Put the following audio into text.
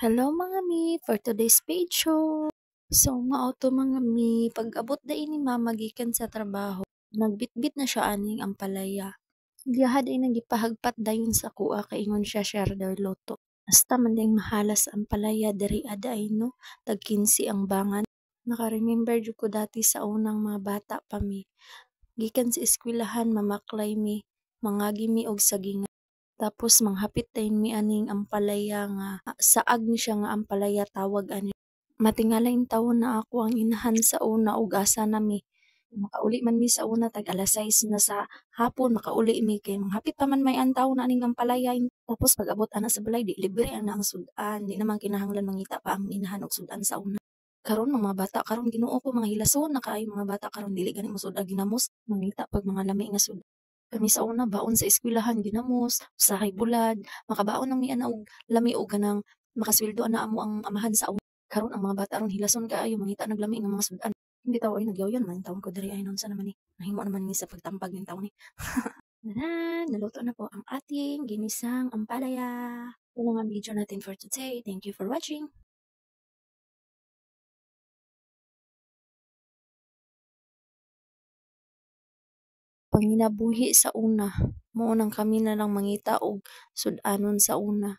Hello mga mi, for today's page show. So mao to mga mi, pag-abot da ini mama gikan sa trabaho, nagbitbit na siya aning ampalaya. Ilahad ay nagipahagpat dayon sa kuha kay ingon siya share daw loto. Basta man ding mahalas ang palaya diri ada ay no, tag 15 ang bangan. Naka-remember jud ko dati sa unang mga bata pa mi. Gikan sa eskwelahan mamaklay mi, mangagi mi og sagingan. Tapos manghapit dayon mi aning ampalaya nga saag ni siya nga ampalaya tawag ani. Matingalaing taon na ako ang inahan sa una ug asa na mi. Makauli man mi sa una tag alas 6 na sa hapon makauli mi kay manghapit pa man may antaw na aning ampalaya. Tapos pag-abot ana sa balay di libre ana ang sudan, di naman kinahanglan mangita pa ang inahan og sudan sa una. Karon mga bata karon Ginoo ko mga hilason na kaayo mga bata karon dili gani mo sudan ginamos mangita pag mga lami nga sudan. Kami sa una baon sa eskwelahan ginamos, usahay bulad, makabaon nang mi ana og lami og kanang makasweldo na amo ang amahan sa una. Karon ang mga bata ron hilason kaayo mangita naglami nga mga sudan. Hindi tawo ay nagyawyan man taon ko diri ay non sa naman ni. Nahimo naman ni sa pagtampag ng taon ni. Tanan, naluto na po ang ating ginisang ampalaya. Ito lang ang video natin for today. Thank you for watching. Panginabuhi sa una, mao nang kami na lang mangita og sudanon sa una.